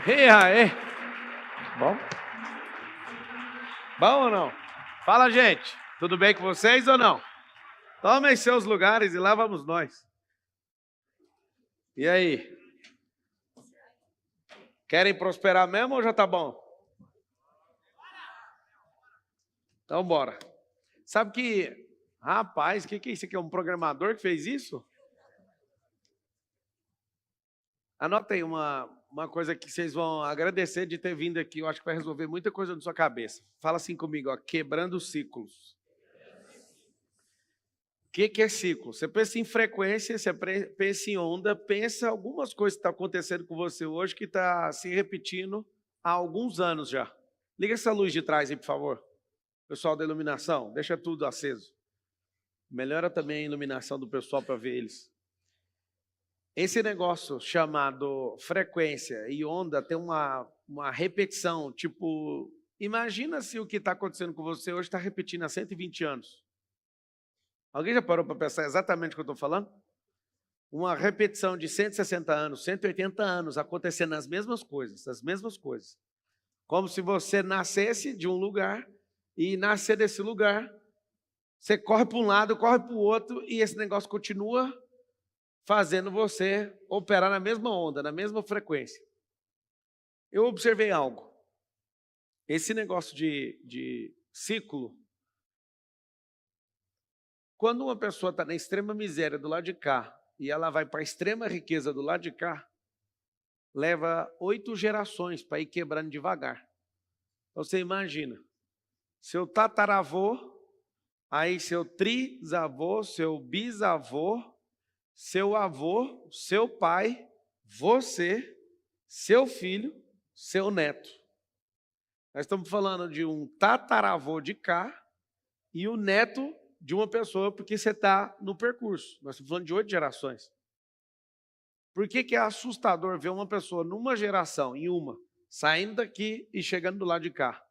E aí? Bom? Bom ou não? Fala, gente. Tudo bem com vocês ou não? Tomem seus lugares e lá vamos nós. E aí? Querem prosperar mesmo ou já tá bom? Então bora. Sabe que, rapaz, o que é isso aqui? É um programador que fez isso? Anota aí uma coisa que vocês vão agradecer de ter vindo aqui. Eu acho que vai resolver muita coisa na sua cabeça. Fala assim comigo, ó, quebrando ciclos. O que é ciclo? Você pensa em frequência, você pensa em onda, pensa algumas coisas que estão acontecendo com você hoje que está se repetindo há alguns anos já. Liga essa luz de trás aí, por favor. Pessoal da iluminação, deixa tudo aceso. Melhora também a iluminação do pessoal para ver eles. Esse negócio chamado frequência e onda tem uma repetição, tipo, imagina se o que está acontecendo com você hoje está repetindo há 120 anos. Alguém já parou para pensar exatamente o que eu estou falando? Uma repetição de 160 anos, 180 anos, acontecendo as mesmas coisas. Como se você nascesse de um lugar e nascer desse lugar, você corre para um lado, corre para o outro e esse negócio continua fazendo você operar na mesma onda, na mesma frequência. Eu observei algo. Esse negócio de ciclo, quando uma pessoa está na extrema miséria do lado de cá e ela vai para a extrema riqueza do lado de cá, leva 8 gerações para ir quebrando devagar. Então você imagina, seu tataravô, aí seu trisavô, seu bisavô, seu avô, seu pai, você, seu filho, seu neto. Nós estamos falando de um tataravô de cá e o neto de uma pessoa, porque você está no percurso. Nós estamos falando de 8 gerações. Por que é assustador ver uma pessoa numa geração, em uma, saindo daqui e chegando do lado de cá?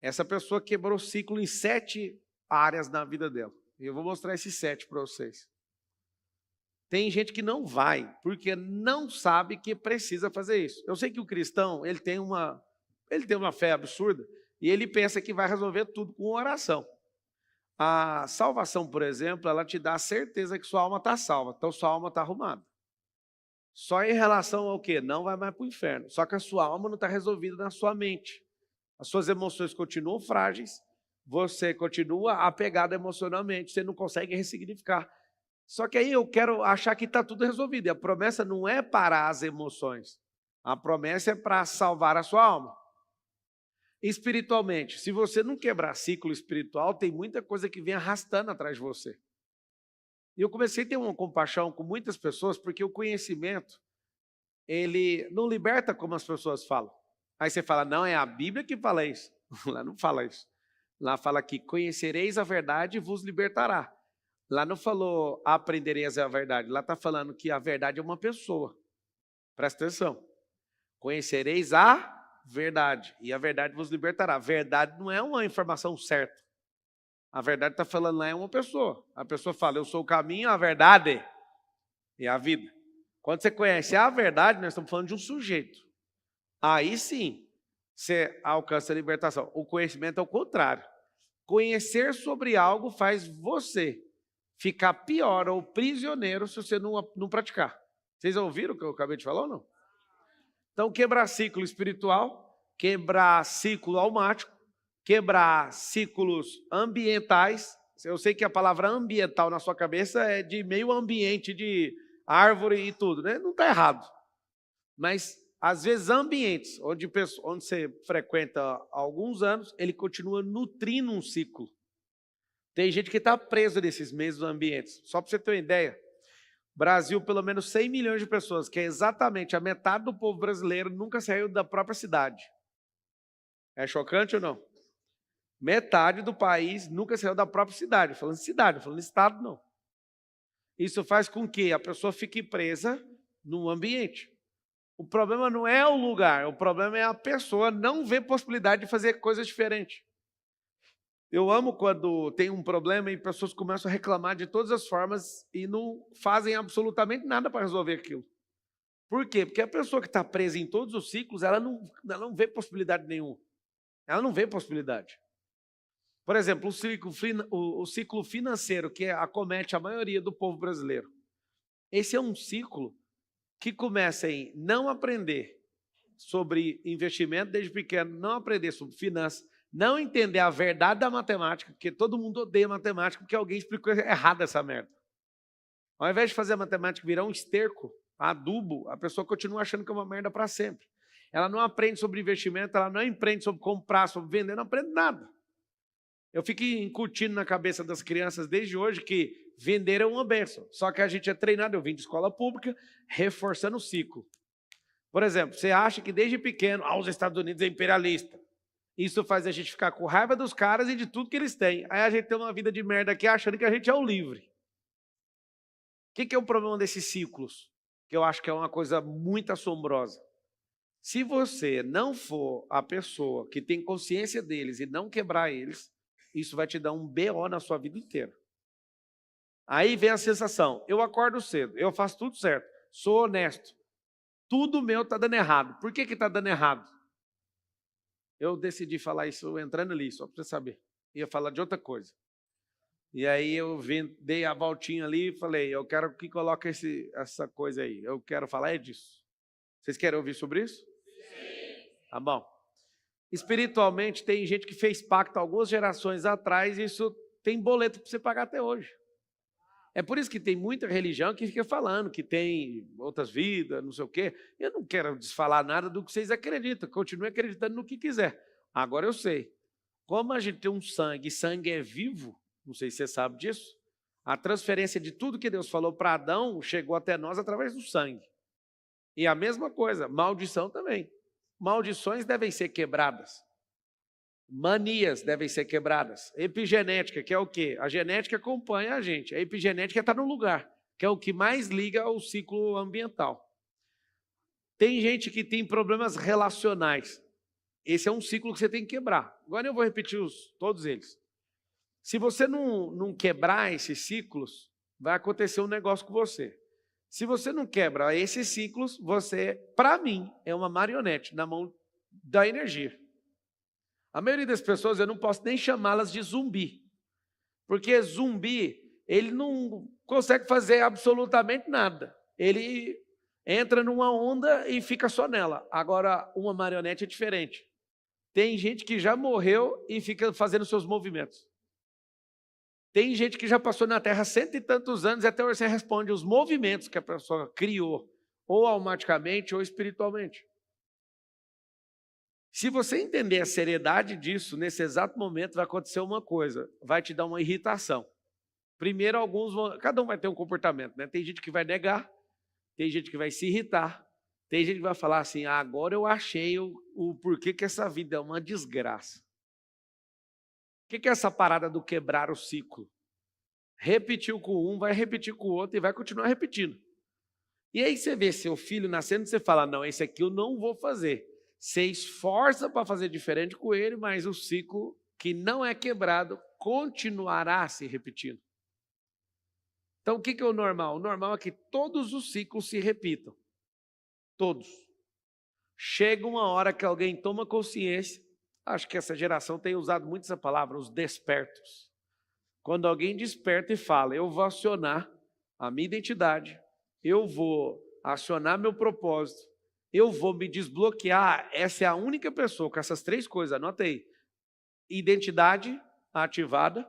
Essa pessoa quebrou ciclo em 7 áreas na vida dela. E eu vou mostrar esses 7 para vocês. Tem gente que não vai, porque não sabe que precisa fazer isso. Eu sei que o cristão, ele tem uma fé absurda, e ele pensa que vai resolver tudo com oração. A salvação, por exemplo, ela te dá a certeza que sua alma está salva, então sua alma está arrumada. Só em relação ao quê? Não vai mais para o inferno. Só que a sua alma não está resolvida na sua mente. As suas emoções continuam frágeis, você continua apegado emocionalmente, você não consegue ressignificar. Só que aí eu quero achar que está tudo resolvido. E a promessa não é parar as emoções. A promessa é para salvar a sua alma. Espiritualmente, se você não quebrar ciclo espiritual, tem muita coisa que vem arrastando atrás de você. E eu comecei a ter uma compaixão com muitas pessoas, porque o conhecimento, ele não liberta como as pessoas falam. Aí você fala, não, é a Bíblia que fala isso. Lá não fala isso. Lá fala que conhecereis a verdade e vos libertará. Lá não falou aprendereis a verdade. Lá está falando que a verdade é uma pessoa. Presta atenção. Conhecereis a verdade e a verdade vos libertará. A verdade não é uma informação certa. A verdade está falando lá é uma pessoa. A pessoa fala, eu sou o caminho, a verdade e a vida. Quando você conhece a verdade, nós estamos falando de um sujeito. Aí sim, você alcança a libertação. O conhecimento é o contrário. Conhecer sobre algo faz você ficar pior ou prisioneiro se você não praticar. Vocês ouviram o que eu acabei de falar ou não? Então, quebrar ciclo espiritual, quebrar ciclo almático, quebrar ciclos ambientais. Eu sei que a palavra ambiental na sua cabeça é de meio ambiente, de árvore e tudo, né? Não está errado. Mas, às vezes, ambientes onde você frequenta há alguns anos, ele continua nutrindo um ciclo. Tem gente que está preso nesses mesmos ambientes. Só para você ter uma ideia, Brasil, pelo menos 100 milhões de pessoas, que é exatamente a metade do povo brasileiro, nunca saiu da própria cidade. É chocante ou não? Metade do país nunca saiu da própria cidade. Falando cidade, falando estado, não. Isso faz com que a pessoa fique presa num ambiente. O problema não é o lugar, o problema é a pessoa não ver possibilidade de fazer coisas diferentes. Eu amo quando tem um problema e pessoas começam a reclamar de todas as formas e não fazem absolutamente nada para resolver aquilo. Por quê? Porque a pessoa que está presa em todos os ciclos, ela não vê possibilidade nenhuma. Ela não vê possibilidade. Por exemplo, o ciclo financeiro que acomete a maioria do povo brasileiro. Esse é um ciclo que começa em não aprender sobre investimento desde pequeno, não aprender sobre finanças, não entender a verdade da matemática, porque todo mundo odeia matemática porque alguém explicou errado essa merda. Ao invés de fazer a matemática virar um esterco, adubo, a pessoa continua achando que é uma merda para sempre. Ela não aprende sobre investimento, ela não aprende sobre comprar, sobre vender, não aprende nada. Eu fico incutindo na cabeça das crianças desde hoje que vender é uma bênção. Só que a gente é treinado, eu vim de escola pública, reforçando o ciclo. Por exemplo, você acha que desde pequeno, os Estados Unidos é imperialista. Isso faz a gente ficar com raiva dos caras e de tudo que eles têm. Aí a gente tem uma vida de merda aqui achando que a gente é o livre. O que é o problema desses ciclos? Que eu acho que é uma coisa muito assombrosa. Se você não for a pessoa que tem consciência deles e não quebrar eles, isso vai te dar um BO na sua vida inteira. Aí vem a sensação, eu acordo cedo, eu faço tudo certo, sou honesto. Tudo meu está dando errado. Por que está dando errado? Eu decidi falar isso entrando ali, só para você saber. Ia falar de outra coisa. E aí eu dei a voltinha ali e falei, eu quero que coloque essa coisa aí. Eu quero falar disso. Vocês querem ouvir sobre isso? Sim. Tá bom. Espiritualmente, tem gente que fez pacto algumas gerações atrás e isso tem boleto para você pagar até hoje. É por isso que tem muita religião que fica falando que tem outras vidas, não sei o quê. Eu não quero desfalar nada do que vocês acreditam, continue acreditando no que quiser. Agora eu sei, como a gente tem um sangue, e sangue é vivo, não sei se você sabe disso, a transferência de tudo que Deus falou para Adão chegou até nós através do sangue. E a mesma coisa, maldição também. Maldições devem ser quebradas. Manias devem ser quebradas. Epigenética, que é o quê? A genética acompanha a gente. A epigenética está no lugar, que é o que mais liga ao ciclo ambiental. Tem gente que tem problemas relacionais. Esse é um ciclo que você tem que quebrar. Agora eu vou repetir todos eles. Se você não quebrar esses ciclos, vai acontecer um negócio com você. Se você não quebra esses ciclos, você, para mim, é uma marionete na mão da energia. A maioria das pessoas, eu não posso nem chamá-las de zumbi. Porque zumbi, ele não consegue fazer absolutamente nada. Ele entra numa onda e fica só nela. Agora, uma marionete é diferente. Tem gente que já morreu e fica fazendo seus movimentos. Tem gente que já passou na Terra 100 e tantos anos e até hoje você responde os movimentos que a pessoa criou, ou automaticamente ou espiritualmente. Se você entender a seriedade disso, nesse exato momento vai acontecer uma coisa, vai te dar uma irritação. Primeiro, cada um vai ter um comportamento, né? Tem gente que vai negar, tem gente que vai se irritar, tem gente que vai falar assim, agora eu achei o porquê que essa vida é uma desgraça. O que é essa parada do quebrar o ciclo? Repetiu com um, vai repetir com o outro e vai continuar repetindo. E aí você vê seu filho nascendo e você fala, não, esse aqui eu não vou fazer. Você esforça para fazer diferente com ele, mas o ciclo que não é quebrado continuará se repetindo. Então, o que é o normal? O normal é que todos os ciclos se repitam. Todos. Chega uma hora que alguém toma consciência, acho que essa geração tem usado muito essa palavra, os despertos. Quando alguém desperta e fala, eu vou acionar a minha identidade, eu vou acionar meu propósito, eu vou me desbloquear, essa é a única pessoa com essas três coisas, anota aí. Identidade ativada,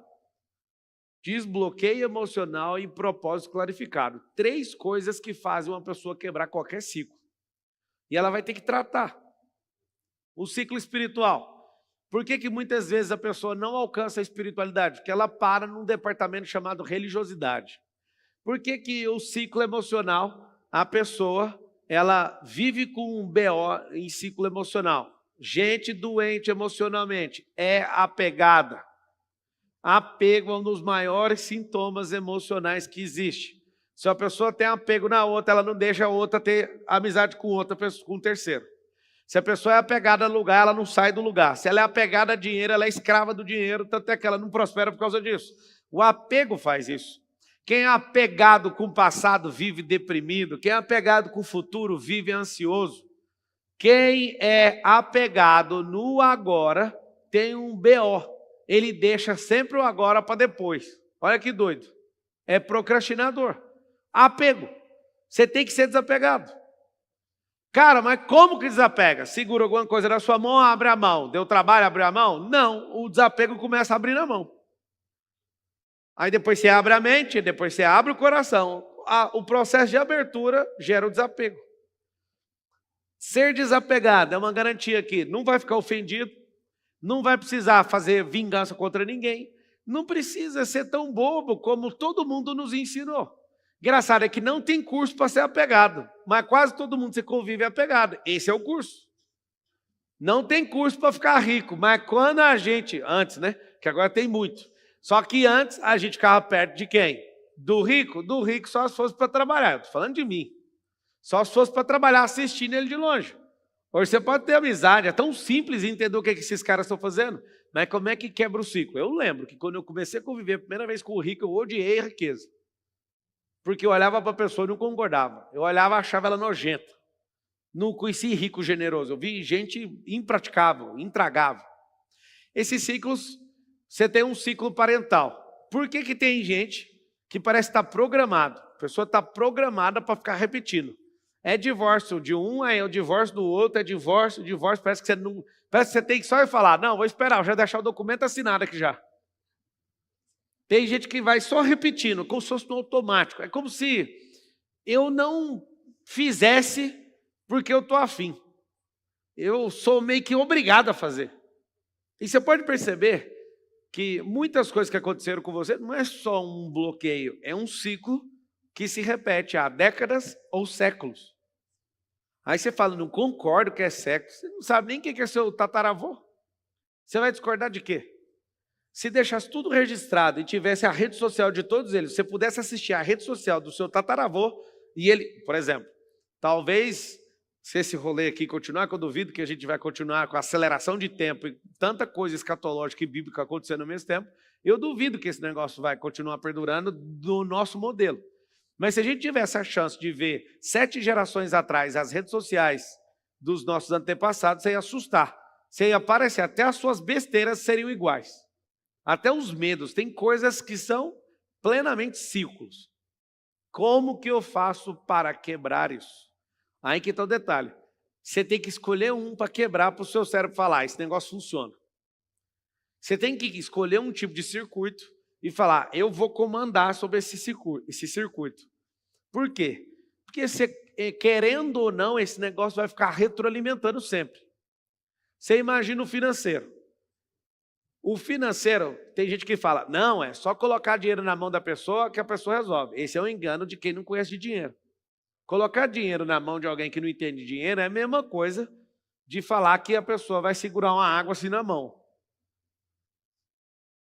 desbloqueio emocional e propósito clarificado. Três coisas que fazem uma pessoa quebrar qualquer ciclo. E ela vai ter que tratar. O ciclo espiritual. Por que muitas vezes a pessoa não alcança a espiritualidade? Porque ela para num departamento chamado religiosidade. Por que o ciclo emocional, a pessoa, ela vive com um BO em ciclo emocional? Gente doente emocionalmente é apegada. Apego é um dos maiores sintomas emocionais que existe. Se a pessoa tem apego na outra, ela não deixa a outra ter amizade com outra pessoa, com um terceiro. Se a pessoa é apegada no lugar, ela não sai do lugar. Se ela é apegada a dinheiro, ela é escrava do dinheiro, tanto é que ela não prospera por causa disso. O apego faz isso. Quem é apegado com o passado vive deprimido. Quem é apegado com o futuro vive ansioso. Quem é apegado no agora tem um BO. Ele deixa sempre o agora para depois. Olha que doido. É procrastinador. Apego. Você tem que ser desapegado. Cara, mas como que desapega? Segura alguma coisa na sua mão, abre a mão. Deu trabalho abrir a mão? Não. O desapego começa a abrir na mão. Aí depois você abre a mente, depois você abre o coração. O processo de abertura gera o desapego. Ser desapegado é uma garantia que não vai ficar ofendido, não vai precisar fazer vingança contra ninguém, não precisa ser tão bobo como todo mundo nos ensinou. Engraçado é que não tem curso para ser apegado, mas quase todo mundo que você convive é apegado. Esse é o curso. Não tem curso para ficar rico, mas quando a gente, antes, né? Que agora tem muito. Só que antes a gente ficava perto de quem? Do rico? Do rico só se fosse para trabalhar. Eu estou falando de mim. Só se fosse para trabalhar assistindo ele de longe. Hoje você pode ter amizade, é tão simples entender o que esses caras estão fazendo. Mas como é que quebra o ciclo? Eu lembro que quando eu comecei a conviver a primeira vez com o rico, eu odiei a riqueza. Porque eu olhava para a pessoa e não concordava. Eu olhava e achava ela nojenta. Não conheci rico generoso. Eu vi gente impraticável, intragável. Esses ciclos, você tem um ciclo parental. Por que tem gente que parece estar programado? A pessoa está programada para ficar repetindo. É divórcio de um, é o divórcio do outro, é divórcio, parece que você não. Parece que você tem que só ir falar, não, vou esperar, já deixar o documento assinado aqui já. Tem gente que vai só repetindo, como se fosse no automático. É como se eu não fizesse porque eu estou afim. Eu sou meio que obrigado a fazer. E você pode perceber que muitas coisas que aconteceram com você não é só um bloqueio, é um ciclo que se repete há décadas ou séculos. Aí você fala, não concordo que é século. Você não sabe nem quem é seu tataravô. Você vai discordar de quê? Se deixasse tudo registrado e tivesse a rede social de todos eles, você pudesse assistir a rede social do seu tataravô e ele, por exemplo, talvez, se esse rolê aqui continuar, que eu duvido que a gente vai continuar com a aceleração de tempo e tanta coisa escatológica e bíblica acontecendo ao mesmo tempo, eu duvido que esse negócio vai continuar perdurando do nosso modelo. Mas se a gente tivesse a chance de ver 7 gerações atrás as redes sociais dos nossos antepassados, você ia assustar. Você ia parecer, até as suas besteiras seriam iguais. Até os medos. Tem coisas que são plenamente ciclos. Como que eu faço para quebrar isso? Aí que está o detalhe. Você tem que escolher um para quebrar para o seu cérebro falar, esse negócio funciona. Você tem que escolher um tipo de circuito e falar, eu vou comandar sobre esse circuito. Por quê? Porque você, querendo ou não, esse negócio vai ficar retroalimentando sempre. Você imagina o financeiro. O financeiro, tem gente que fala, não, é só colocar dinheiro na mão da pessoa que a pessoa resolve. Esse é um engano de quem não conhece de dinheiro. Colocar dinheiro na mão de alguém que não entende de dinheiro é a mesma coisa de falar que a pessoa vai segurar uma água assim na mão.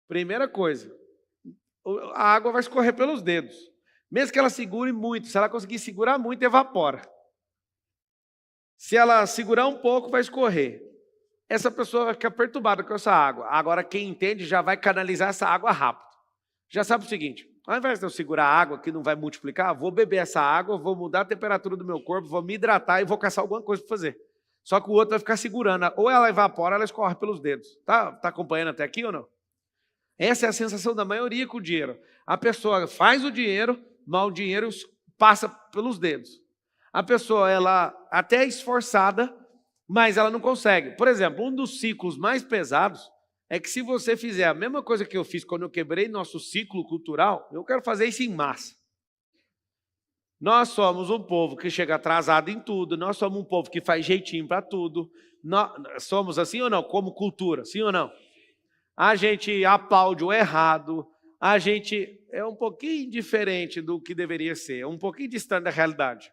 Primeira coisa, a água vai escorrer pelos dedos. Mesmo que ela segure muito, se ela conseguir segurar muito, evapora. Se ela segurar um pouco, vai escorrer. Essa pessoa vai ficar perturbada com essa água. Agora, quem entende já vai canalizar essa água rápido. Já sabe o seguinte, ao invés de eu segurar a água que não vai multiplicar, vou beber essa água, vou mudar a temperatura do meu corpo, vou me hidratar e vou caçar alguma coisa para fazer. Só que o outro vai ficar segurando. Ou ela evapora, ou ela escorre pelos dedos. Tá acompanhando até aqui ou não? Essa é a sensação da maioria com o dinheiro. A pessoa faz o dinheiro, mas o dinheiro passa pelos dedos. A pessoa, ela até é esforçada, mas ela não consegue. Por exemplo, um dos ciclos mais pesados é que se você fizer a mesma coisa que eu fiz quando eu quebrei nosso ciclo cultural, eu quero fazer isso em massa. Nós somos um povo que chega atrasado em tudo, nós somos um povo que faz jeitinho para tudo. Nós somos assim ou não? Como cultura, sim ou não? A gente aplaude o errado, a gente é um pouquinho diferente do que deveria ser, é um pouquinho distante da realidade.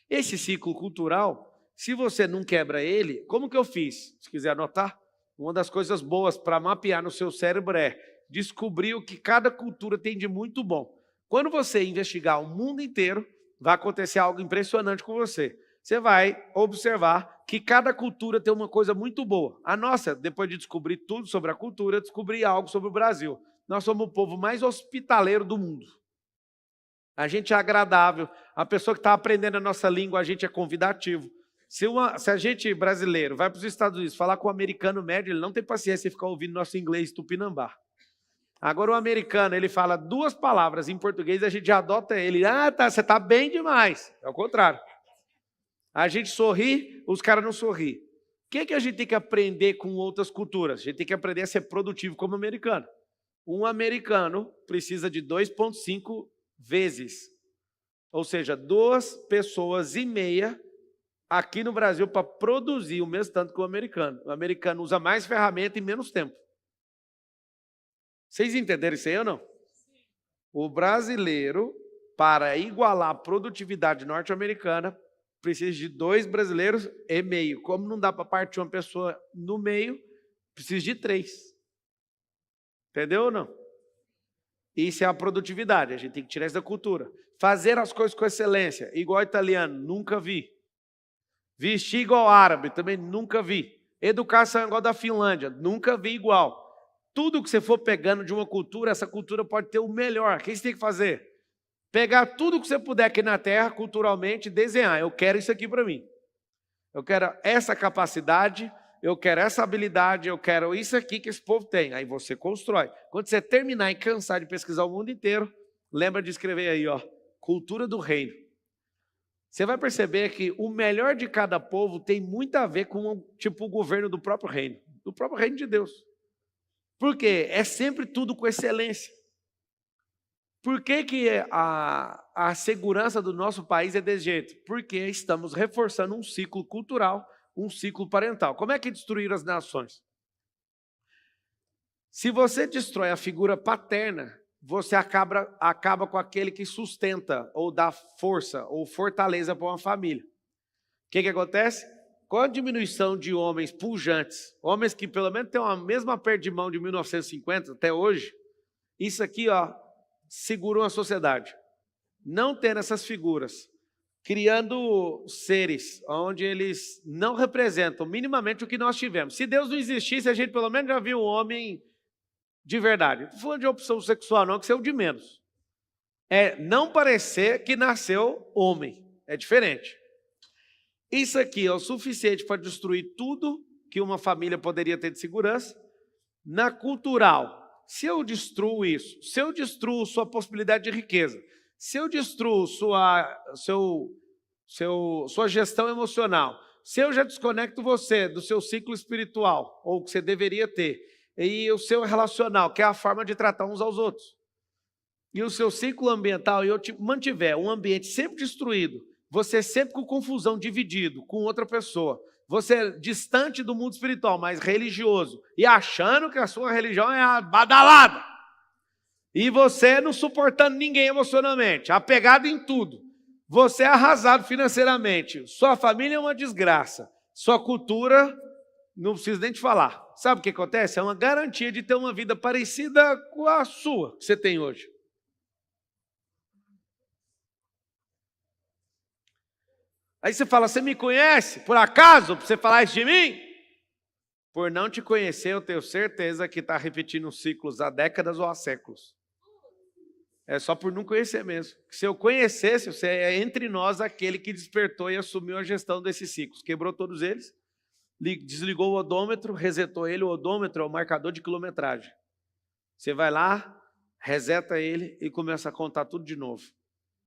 Esse ciclo cultural, se você não quebra ele, como que eu fiz? Se quiser anotar, uma das coisas boas para mapear no seu cérebro é descobrir o que cada cultura tem de muito bom. Quando você investigar o mundo inteiro, vai acontecer algo impressionante com você. Você vai observar que cada cultura tem uma coisa muito boa. A nossa, depois de descobrir tudo sobre a cultura, descobri algo sobre o Brasil. Nós somos o povo mais hospitaleiro do mundo. A gente é agradável. A pessoa que está aprendendo a nossa língua, a gente é convidativo. Se a gente brasileiro vai para os Estados Unidos falar com o americano médio, ele não tem paciência de ficar ouvindo nosso inglês tupinambá. Agora o americano, ele fala 2 palavras em português, a gente já adota ele. Ah, tá, você está bem demais. É o contrário. A gente sorri, os caras não sorriem. O que a gente tem que aprender com outras culturas? A gente tem que aprender a ser produtivo como americano. Um americano precisa de 2,5 vezes. Ou seja, 2,5 pessoas aqui no Brasil para produzir o mesmo tanto que o americano. O americano usa mais ferramenta em menos tempo. Vocês entenderam isso aí ou não? O brasileiro, para igualar a produtividade norte-americana, precisa de 2 brasileiros e meio. Como não dá para partir uma pessoa no meio, precisa de 3. Entendeu ou não? Isso é a produtividade, a gente tem que tirar isso da cultura. Fazer as coisas com excelência, igual italiano, nunca vi. Vestir igual árabe, também nunca vi. Educação igual da Finlândia, nunca vi igual. Tudo que você for pegando de uma cultura, essa cultura pode ter o melhor. O que você tem que fazer? Pegar tudo que você puder aqui na Terra, culturalmente, desenhar. Eu quero isso aqui para mim. Eu quero essa capacidade, eu quero essa habilidade, eu quero isso aqui que esse povo tem. Aí você constrói. Quando você terminar e cansar de pesquisar o mundo inteiro, lembra de escrever aí, ó, cultura do reino. Você vai perceber que o melhor de cada povo tem muito a ver com tipo, o governo do próprio reino de Deus. Por quê? É sempre tudo com excelência. Por que a segurança do nosso país é desse jeito? Porque estamos reforçando um ciclo cultural, um ciclo parental. Como é que destruíram as nações? Se você destrói a figura paterna, você acaba com aquele que sustenta, ou dá força, ou fortaleza para uma família. O que acontece? Com a diminuição de homens pujantes, homens que pelo menos têm a mesma perda de mão de 1950 até hoje, isso aqui, ó, segura uma sociedade. Não tendo essas figuras, criando seres onde eles não representam minimamente o que nós tivemos. Se Deus não existisse, a gente pelo menos já viu um homem de verdade. Não estou falando de opção sexual não, que isso é o de menos. É não parecer que nasceu homem. É diferente. Isso aqui é o suficiente para destruir tudo que uma família poderia ter de segurança. Na cultural, se eu destruo isso, se eu destruo sua possibilidade de riqueza, se eu destruo sua gestão emocional, se eu já desconecto você do seu ciclo espiritual, ou que você deveria ter, e o seu relacional, que é a forma de tratar uns aos outros, e o seu ciclo ambiental, e eu mantiver um ambiente sempre destruído, você sempre com confusão, dividido com outra pessoa, você distante do mundo espiritual, mas religioso, e achando que a sua religião é a badalada, e você não suportando ninguém emocionalmente, apegado em tudo, você é arrasado financeiramente, sua família é uma desgraça, sua cultura, não preciso nem te falar. Sabe o que acontece? É uma garantia de ter uma vida parecida com a sua, que você tem hoje. Aí você fala, você me conhece? Por acaso, para você falar isso de mim? Por não te conhecer, eu tenho certeza que está repetindo ciclos há décadas ou há séculos. É só por não conhecer mesmo. Se eu conhecesse, você é entre nós aquele que despertou e assumiu a gestão desses ciclos. Quebrou todos eles, desligou o odômetro, resetou ele. O odômetro é o marcador de quilometragem. Você vai lá, reseta ele e começa a contar tudo de novo.